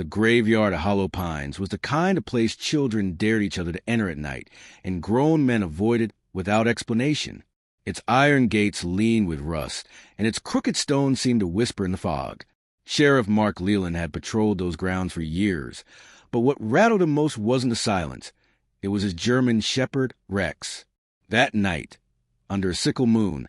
The graveyard of Hollow Pines was the kind of place children dared each other to enter at night, and grown men avoided without explanation. Its iron gates leaned with rust, and its crooked stones seemed to whisper in the fog. Sheriff Mark Leland had patrolled those grounds for years, but what rattled him most wasn't the silence. It was his German shepherd, Rex. That night, under a sickle moon,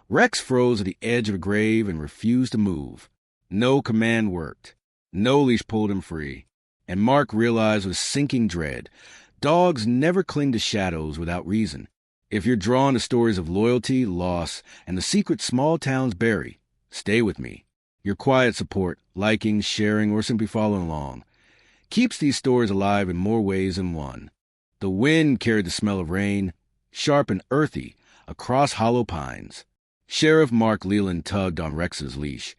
Rex froze at the edge of a grave and refused to move. No command worked. No leash pulled him free. And Mark realized with sinking dread, dogs never cling to shadows without reason. If you're drawn to stories of loyalty, loss, and the secret small towns bury, stay with me. Your quiet support, liking, sharing, or simply following along, keeps these stories alive in more ways than one. The wind carried the smell of rain, sharp and earthy, across Hollow Pines. Sheriff Mark Leland tugged on Rex's leash,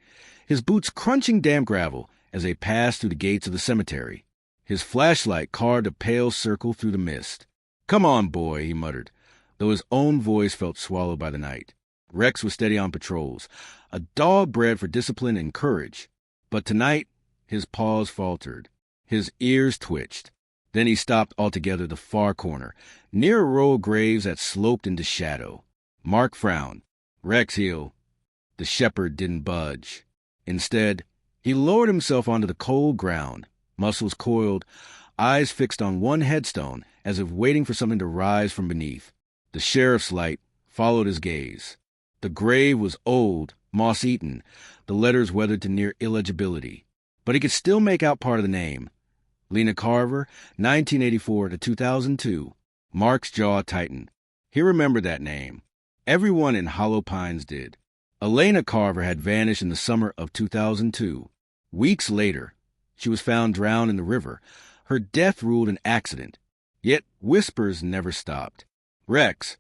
his boots crunching damp gravel as they passed through the gates of the cemetery. His flashlight carved a pale circle through the mist. "Come on, boy," he muttered, though his own voice felt swallowed by the night. Rex was steady on patrols, a dog bred for discipline and courage. But tonight, his paws faltered. His ears twitched. Then he stopped altogether at the far corner, near a row of graves that sloped into shadow. Mark frowned. Rex heel. The shepherd didn't budge. Instead, he lowered himself onto the cold ground, muscles coiled, eyes fixed on one headstone, as if waiting for something to rise from beneath. The sheriff's light followed his gaze. The grave was old, moss-eaten, the letters weathered to near illegibility. But he could still make out part of the name. Lena Carver, 1984 to 2002. Mark's jaw tightened. He remembered that name. Everyone in Hollow Pines did. Elena Carver had vanished in the summer of 2002. Weeks later, she was found drowned in the river, her death ruled an accident. Yet whispers never stopped. "Rex,"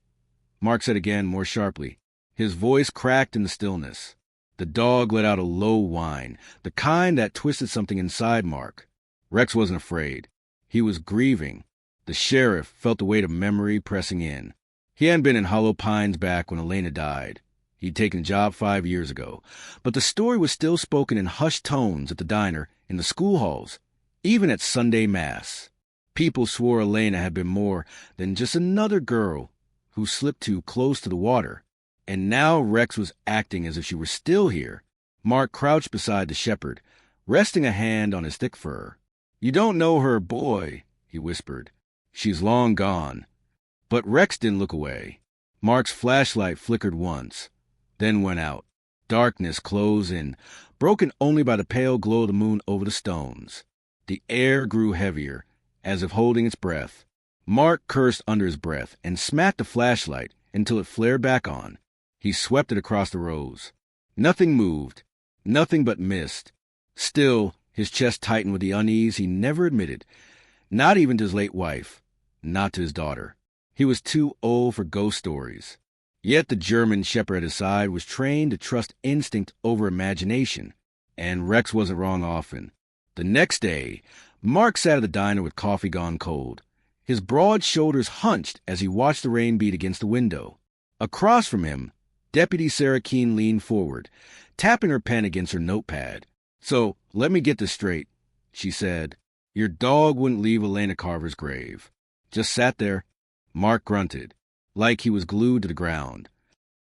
Mark said again, more sharply. His voice cracked in the stillness. The dog let out a low whine, the kind that twisted something inside Mark. Rex wasn't afraid. He was grieving. The sheriff felt the weight of memory pressing in. He hadn't been in Hollow Pines back when Elena died. He'd taken a job 5 years ago. But the story was still spoken in hushed tones at the diner, in the school halls, even at Sunday Mass. People swore Elena had been more than just another girl who slipped too close to the water. And now Rex was acting as if she were still here. Mark crouched beside the shepherd, resting a hand on his thick fur. "You don't know her, boy," he whispered. "She's long gone." But Rex didn't look away. Mark's flashlight flickered once, then went out. Darkness closed in, broken only by the pale glow of the moon over the stones. The air grew heavier, as if holding its breath. Mark cursed under his breath and smacked the flashlight until it flared back on. He swept it across the rows. Nothing moved, nothing but mist. Still, his chest tightened with the unease he never admitted, not even to his late wife, not to his daughter. He was too old for ghost stories. Yet the German shepherd at his side was trained to trust instinct over imagination, and Rex wasn't wrong often. The next day, Mark sat at the diner with coffee gone cold. His broad shoulders hunched as he watched the rain beat against the window. Across from him, Deputy Sarah Keene leaned forward, tapping her pen against her notepad. "So, let me get this straight," she said. "Your dog wouldn't leave Elena Carver's grave. Just sat there." Mark grunted, like he was glued to the ground.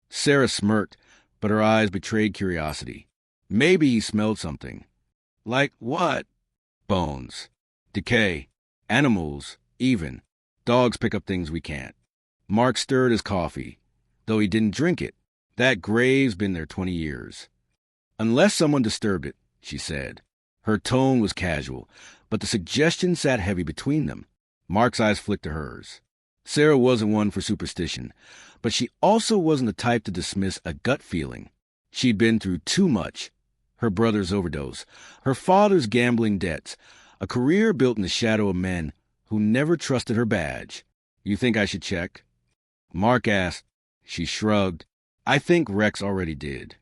Sarah smirked, but her eyes betrayed curiosity. Maybe he smelled something. "Like what?" "Bones. Decay. Animals, even. Dogs pick up things we can't." Mark stirred his coffee, though he didn't drink it. "That grave's been there 20 years. "Unless someone disturbed it," she said. Her tone was casual, but the suggestion sat heavy between them. Mark's eyes flicked to hers. Sarah wasn't one for superstition, but she also wasn't the type to dismiss a gut feeling. She'd been through too much. Her brother's overdose, her father's gambling debts, a career built in the shadow of men who never trusted her badge. "You think I should check?" Mark asked. She shrugged. "I think Rex already did."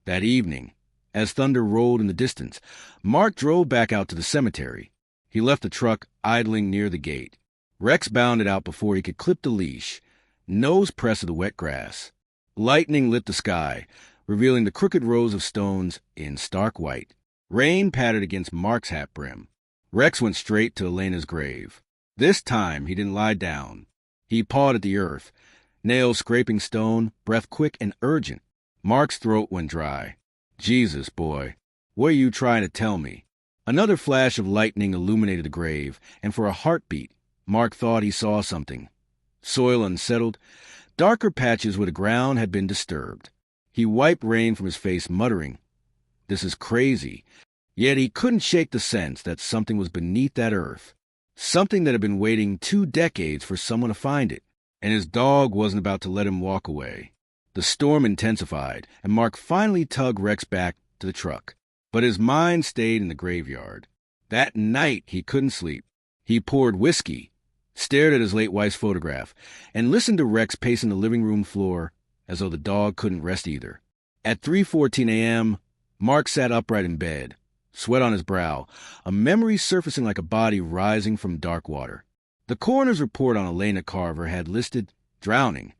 That evening, as thunder rolled in the distance, Mark drove back out to the cemetery. He left the truck idling near the gate. Rex bounded out before he could clip the leash, nose pressed to the wet grass. Lightning lit the sky, revealing the crooked rows of stones in stark white. Rain pattered against Mark's hat brim. Rex went straight to Elena's grave. This time he didn't lie down. He pawed at the earth, nails scraping stone, breath quick and urgent. Mark's throat went dry. Jesus, boy, what are you trying to tell me? Another flash of lightning illuminated the grave, and for a heartbeat, Mark thought he saw something. Soil unsettled, darker patches where the ground had been disturbed. He wiped rain from his face, muttering, "This is crazy." Yet he couldn't shake the sense that something was beneath that earth. Something that had been waiting 2 decades for someone to find it. And his dog wasn't about to let him walk away. The storm intensified, and Mark finally tugged Rex back to the truck. But his mind stayed in the graveyard. That night he couldn't sleep. He poured whiskey, stared at his late wife's photograph, and listened to Rex pacing the living room floor as though the dog couldn't rest either. At 3:14 a.m., Mark sat upright in bed, sweat on his brow, a memory surfacing like a body rising from dark water. The coroner's report on Elena Carver had listed drowning,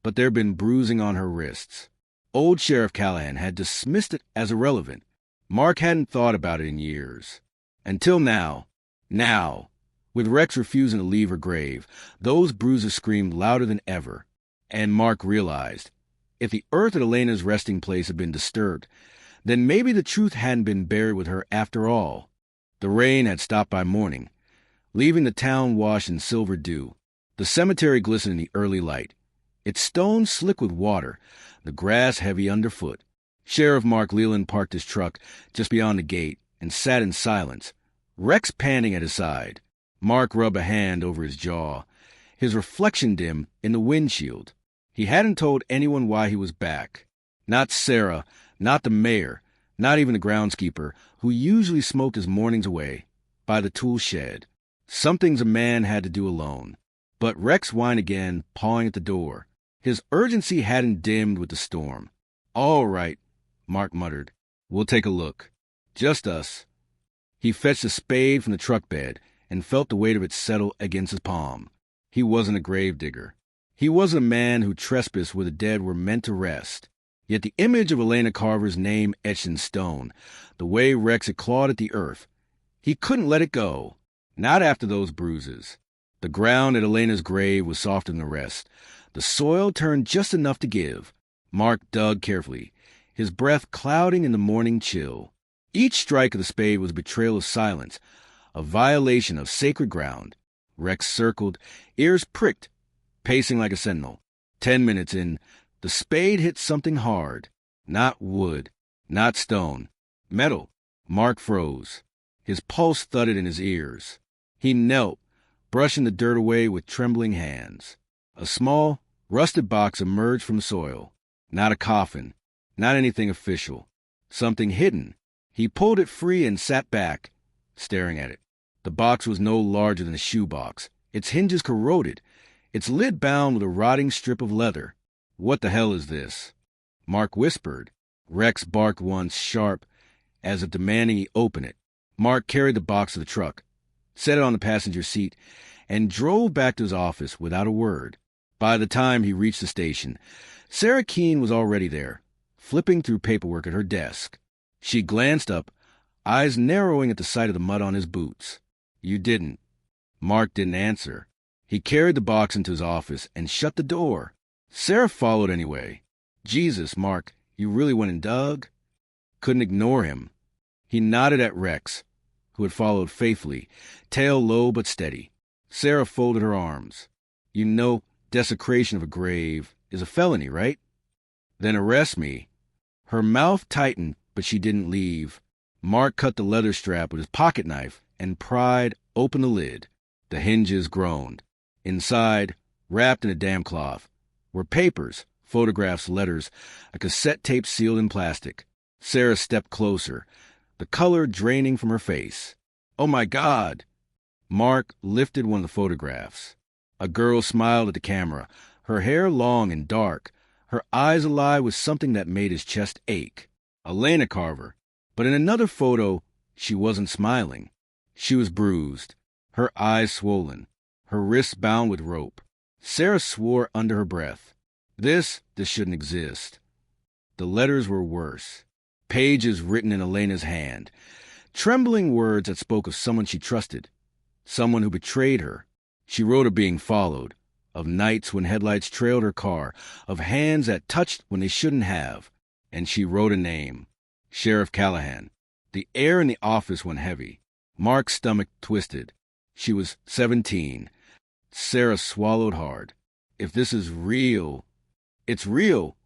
but there had been bruising on her wrists. Old Sheriff Callahan had dismissed it as irrelevant. Mark hadn't thought about it in years. Until now. Now, with Rex refusing to leave her grave, those bruises screamed louder than ever. And Mark realized, if the earth at Elena's resting place had been disturbed, then maybe the truth hadn't been buried with her after all. The rain had stopped by morning, leaving the town washed in silver dew. The cemetery glistened in the early light, its stones slick with water, the grass heavy underfoot. Sheriff Mark Leland parked his truck just beyond the gate and sat in silence, Rex panting at his side. Mark rubbed a hand over his jaw, his reflection dim in the windshield. He hadn't told anyone why he was back. Not Sarah, not the mayor, not even the groundskeeper, who usually smoked his mornings away by the tool shed. Some things a man had to do alone. But Rex whined again, pawing at the door. His urgency hadn't dimmed with the storm. "All right," Mark muttered. "We'll take a look. Just us." He fetched a spade from the truck bed and felt the weight of it settle against his palm. He wasn't a gravedigger. He wasn't a man who trespassed where the dead were meant to rest. Yet the image of Elena Carver's name etched in stone, the way Rex had clawed at the earth, he couldn't let it go. Not after those bruises. The ground at Elena's grave was softer than the rest. The soil turned just enough to give. Mark dug carefully, his breath clouding in the morning chill. Each strike of the spade was a betrayal of silence, a violation of sacred ground. Rex circled, ears pricked, pacing like a sentinel. 10 minutes in, the spade hit something hard. Not wood, not stone. Metal. Mark froze. His pulse thudded in his ears. He knelt, brushing the dirt away with trembling hands. A small, rusted box emerged from soil. Not a coffin, not anything official. Something hidden. He pulled it free and sat back, staring at it. The box was no larger than a shoebox, its hinges corroded, its lid bound with a rotting strip of leather. "What the hell is this?" Mark whispered. Rex barked once, sharp, as if demanding he open it. Mark carried the box to the truck, set it on the passenger seat, and drove back to his office without a word. By the time he reached the station, Sarah Keene was already there, flipping through paperwork at her desk. She glanced up, eyes narrowing at the sight of the mud on his boots. "You didn't." Mark didn't answer. He carried the box into his office and shut the door. Sarah followed anyway. "Jesus, Mark, you really went and dug?" Couldn't ignore him. He nodded at Rex, who had followed faithfully, tail low but steady. Sarah folded her arms. "You know, desecration of a grave is a felony, right?" "Then arrest me." Her mouth tightened, but she didn't leave. Mark cut the leather strap with his pocket knife and pried open the lid. The hinges groaned. Inside, wrapped in a damp cloth, were papers, photographs, letters, a cassette tape sealed in plastic. Sarah stepped closer, the color draining from her face. "Oh my God!" Mark lifted one of the photographs. A girl smiled at the camera, her hair long and dark, her eyes alive with something that made his chest ache. Elena Carver. But in another photo, she wasn't smiling. She was bruised, her eyes swollen, her wrists bound with rope. Sarah swore under her breath. This shouldn't exist. The letters were worse. pages written in Elena's hand, trembling words that spoke of someone she trusted, someone who betrayed her. She wrote of being followed, of nights when headlights trailed her car, of hands that touched when they shouldn't have. And she wrote a name, Sheriff Callahan. The air in the office went heavy. Mark's stomach twisted. She was 17. Sarah swallowed hard. If this is real... It's real,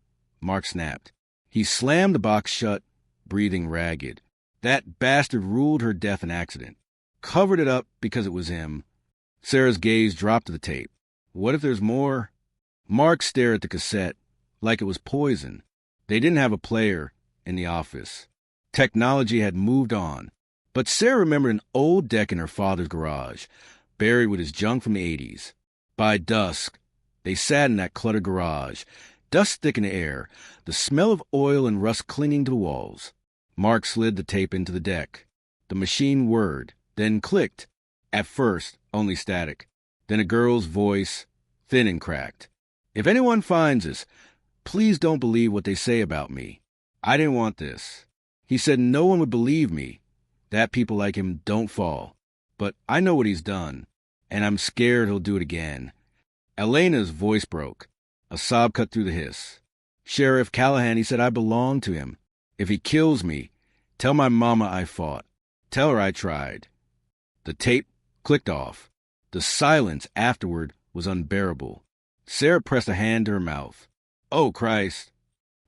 Mark snapped. He slammed the box shut, breathing ragged. That bastard ruled her death an accident. Covered it up because it was him. Sarah's gaze dropped to the tape. What if there's more? Mark stared at the cassette like it was poison. They didn't have a player in the office. Technology had moved on. But Sarah remembered an old deck in her father's garage, buried with his junk from the 80s. By dusk, they sat in that cluttered garage, dust thick in the air, the smell of oil and rust clinging to the walls. Mark slid the tape into the deck. The machine whirred, then clicked. At first, only static. Then a girl's voice, thin and cracked. If anyone finds us, please don't believe what they say about me. I didn't want this. He said no one would believe me, that people like him don't fall. But I know what he's done, and I'm scared he'll do it again. Elena's voice broke. A sob cut through the hiss. Sheriff Callahan, he said I belong to him. If he kills me, tell my mama I fought. Tell her I tried. The tape clicked off. The silence afterward was unbearable. Sarah pressed a hand to her mouth. Oh, Christ.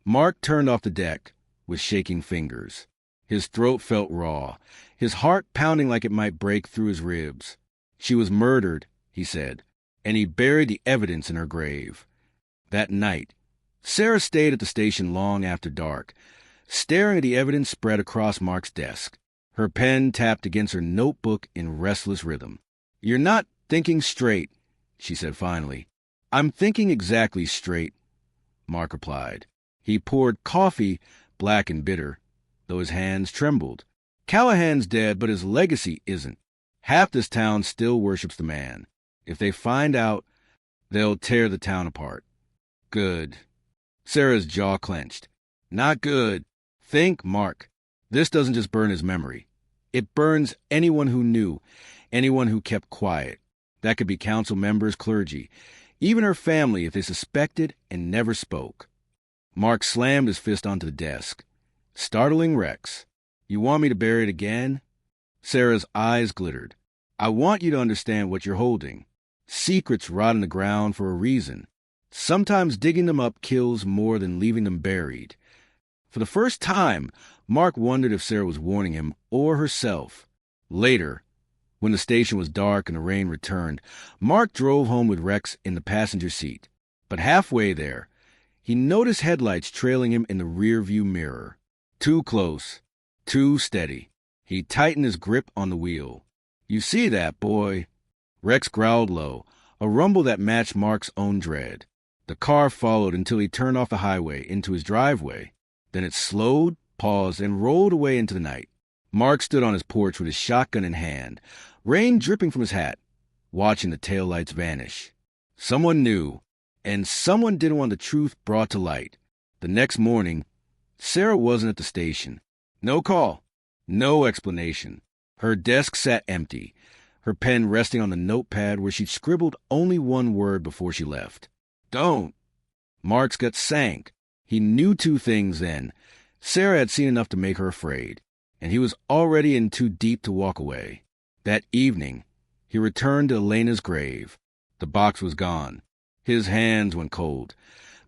Mark turned off the deck with shaking fingers. His throat felt raw, his heart pounding like it might break through his ribs. She was murdered, he said, and he buried the evidence in her grave. That night, Sarah stayed at the station long after dark, staring at the evidence spread across Mark's desk. Her pen tapped against her notebook in restless rhythm. You're not thinking straight, she said finally. I'm thinking exactly straight, Mark replied. He poured coffee, black and bitter, though his hands trembled. Callahan's dead, but his legacy isn't. Half this town still worships the man. If they find out, they'll tear the town apart. Good. Sarah's jaw clenched. Not good. Think, Mark. This doesn't just burn his memory. It burns anyone who knew, anyone who kept quiet. That could be council members, clergy, even her family if they suspected and never spoke. Mark slammed his fist onto the desk. Startling Rex. You want me to bury it again? Sarah's eyes glittered. I want you to understand what you're holding. Secrets rot in the ground for a reason. Sometimes digging them up kills more than leaving them buried. For the first time, Mark wondered if Sarah was warning him or herself. Later, when the station was dark and the rain returned, Mark drove home with Rex in the passenger seat. But halfway there, he noticed headlights trailing him in the rearview mirror. Too close, too steady. He tightened his grip on the wheel. You see that, boy? Rex growled low, a rumble that matched Mark's own dread. The car followed until he turned off the highway into his driveway. Then it slowed, paused, and rolled away into the night. Mark stood on his porch with his shotgun in hand, rain dripping from his hat, watching the taillights vanish. Someone knew, and someone didn't want the truth brought to light. The next morning, Sarah wasn't at the station. No call, no explanation. Her desk sat empty, her pen resting on the notepad where she'd scribbled only one word before she left. Don't. Mark's gut sank. He knew two things then. Sarah had seen enough to make her afraid, and he was already in too deep to walk away. That evening, he returned to Elena's grave. The box was gone. His hands went cold,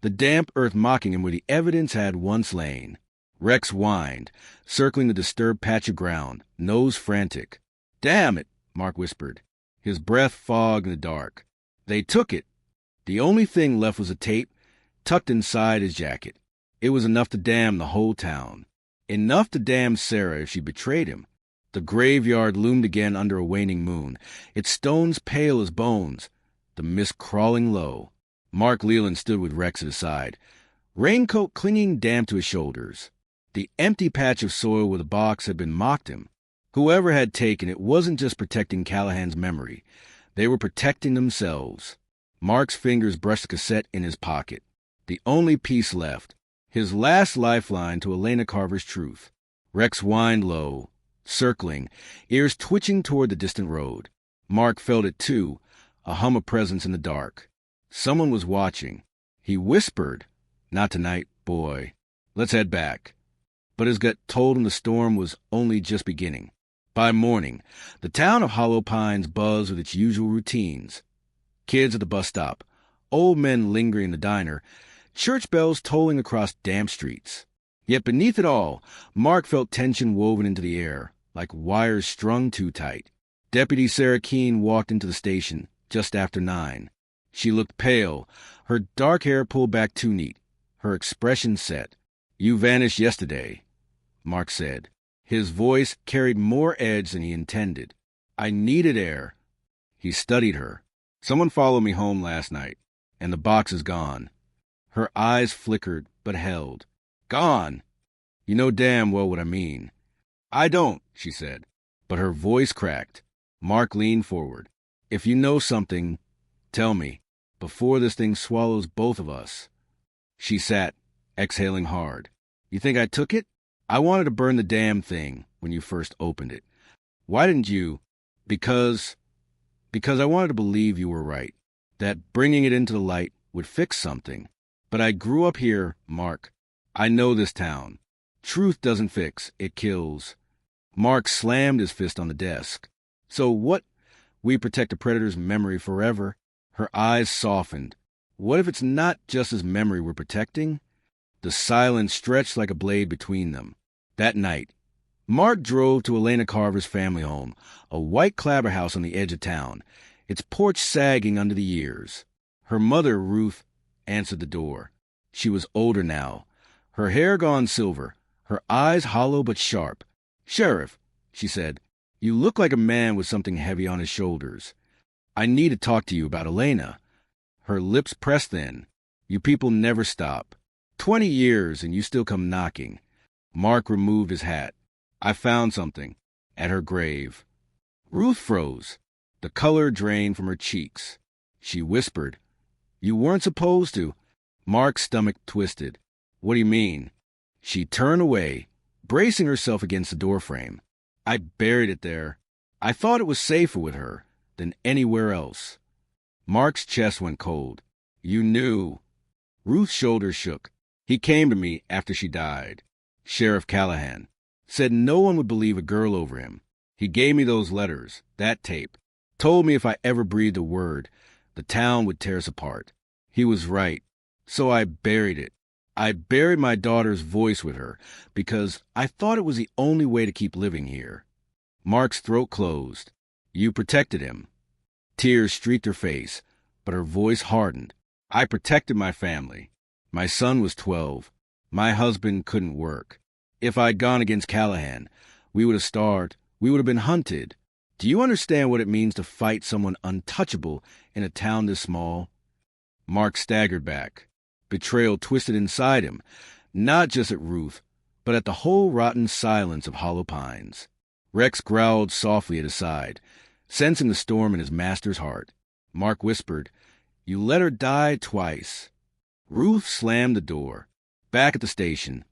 the damp earth mocking him where the evidence had once lain. Rex whined, circling the disturbed patch of ground, nose frantic. Damn it, Mark whispered, his breath fogged in the dark. They took it. The only thing left was a tape tucked inside his jacket. It was enough to damn the whole town. Enough to damn Sarah if she betrayed him. The graveyard loomed again under a waning moon, its stones pale as bones, the mist crawling low. Mark Leland stood with Rex at his side, raincoat clinging damp to his shoulders. The empty patch of soil where the box had been mocked him. Whoever had taken it wasn't just protecting Callahan's memory. They were protecting themselves. Mark's fingers brushed the cassette in his pocket. The only piece left, His last lifeline to Elena Carver's truth. Rex whined low, circling, ears twitching toward the distant road. Mark felt it too, a hum of presence in the dark. Someone was watching. He whispered, "Not tonight, boy. Let's head back." But his gut told him the storm was only just beginning. By morning, the town of Hollow Pines buzzed with its usual routines. Kids at the bus stop, old men lingering in the diner, church bells tolling across damp streets. Yet beneath it all, Mark felt tension woven into the air, like wires strung too tight. Deputy Sarah Keene walked into the station just after 9. She looked pale, her dark hair pulled back too neat, her expression set. "You vanished yesterday," Mark said. His voice carried more edge than he intended. "I needed air." He studied her. "Someone followed me home last night, and the box is gone." Her eyes flickered, but held. "Gone? You know damn well what I mean." "I don't," she said, but her voice cracked. Mark leaned forward. "If you know something, tell me, before this thing swallows both of us." She sat, exhaling hard. "You think I took it? I wanted to burn the damn thing when you first opened it. Why didn't you? Because I wanted to believe you were right, that bringing it into the light would fix something. But I grew up here, Mark. I know this town. Truth doesn't fix, it kills." Mark slammed his fist on the desk. "So what? We protect a predator's memory forever?" Her eyes softened. "What if it's not just his memory we're protecting?" The silence stretched like a blade between them. That night, Mark drove to Elena Carver's family home, a white clapper house on the edge of town, its porch sagging under the years. Her mother, Ruth, answered the door. She was older now, her hair gone silver, her eyes hollow but sharp. "Sheriff," she said, "you look like a man with something heavy on his shoulders. I need to talk to you about Elena." Her lips pressed then. "You people never stop. 20 years and you still come knocking." Mark removed his hat. "I found something. At her grave." Ruth froze. The color drained from her cheeks. She whispered, "You weren't supposed to." Mark's stomach twisted. "What do you mean?" She turned away, bracing herself against the doorframe. "I buried it there. I thought it was safer with her than anywhere else." Mark's chest went cold. "You knew." Ruth's shoulders shook. "He came to me after she died. Sheriff Callahan. Said no one would believe a girl over him. He gave me those letters, that tape. Told me if I ever breathed a word, the town would tear us apart. He was right. So I buried it. I buried my daughter's voice with her because I thought it was the only way to keep living here." Mark's throat closed. "You protected him." Tears streaked her face, but her voice hardened. "I protected my family. My son was 12. My husband couldn't work. If I'd gone against Callahan, we would have starved. We would have been hunted. Do you understand what it means to fight someone untouchable in a town this small?" Mark staggered back. Betrayal twisted inside him, not just at Ruth, but at the whole rotten silence of Hollow Pines. Rex growled softly at his side, sensing the storm in his master's heart. Mark whispered, "You let her die twice." Ruth slammed the door. Back at the station,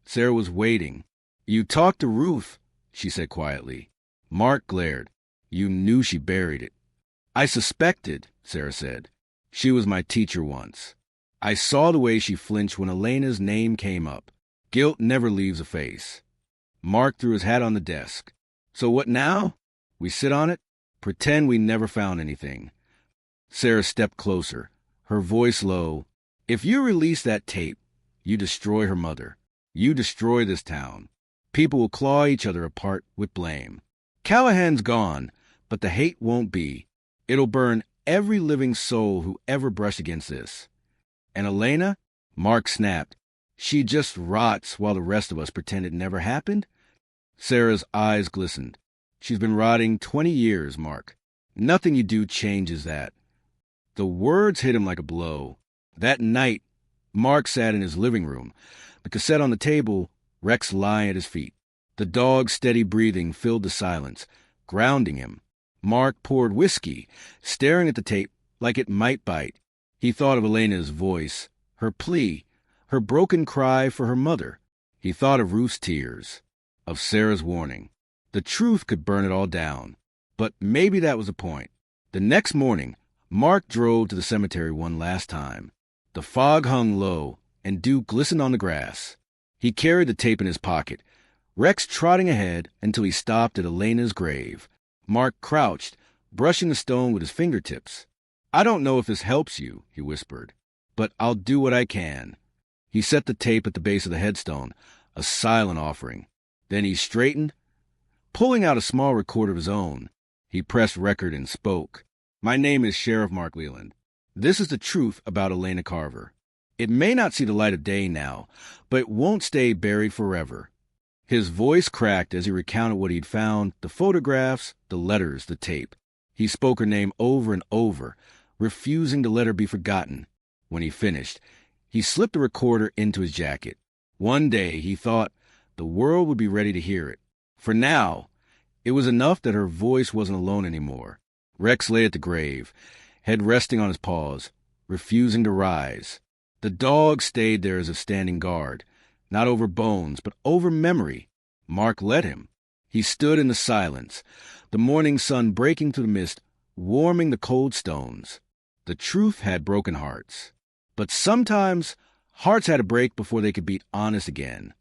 Sarah was waiting. "You talked to Ruth," she said quietly. Mark glared. "You knew she buried it." "I suspected," Sarah said. "She was my teacher once. I saw the way she flinched when Elena's name came up. Guilt never leaves a face." Mark threw his hat on the desk. "So what now? We sit on it? Pretend we never found anything." Sarah stepped closer, her voice low. "If you release that tape, you destroy her mother. You destroy this town. People will claw each other apart with blame. Callahan's gone, but the hate won't be. It'll burn every living soul who ever brushed against this. And Elena?" Mark snapped. "She just rots while the rest of us pretend it never happened?" Sarah's eyes glistened. "She's been rotting 20 years, Mark. Nothing you do changes that." The words hit him like a blow. That night, Mark sat in his living room, the cassette on the table, Rex lying at his feet. The dog's steady breathing filled the silence, grounding him. Mark poured whiskey, staring at the tape like it might bite. He thought of Elena's voice, her plea, her broken cry for her mother. He thought of Ruth's tears, of Sarah's warning. The truth could burn it all down. But maybe that was the point. The next morning, Mark drove to the cemetery one last time. The fog hung low, and dew glistened on the grass. He carried the tape in his pocket, Rex trotting ahead until he stopped at Elena's grave. Mark crouched, brushing the stone with his fingertips. "I don't know if this helps you," he whispered, "but I'll do what I can." He set the tape at the base of the headstone, a silent offering. Then he straightened. Pulling out a small recorder of his own, he pressed record and spoke. "My name is Sheriff Mark Leland. This is the truth about Elena Carver. It may not see the light of day now, but it won't stay buried forever." His voice cracked as he recounted what he'd found, the photographs, the letters, the tape. He spoke her name over and over, refusing to let her be forgotten. When he finished, he slipped the recorder into his jacket. One day, he thought, the world would be ready to hear it. For now, it was enough that her voice wasn't alone anymore. Rex lay at the grave, head resting on his paws, refusing to rise. The dog stayed there as if standing guard, not over bones, but over memory. Mark let him. He stood in the silence, the morning sun breaking through the mist, warming the cold stones. The truth had broken hearts. But sometimes, hearts had to break before they could beat honest again.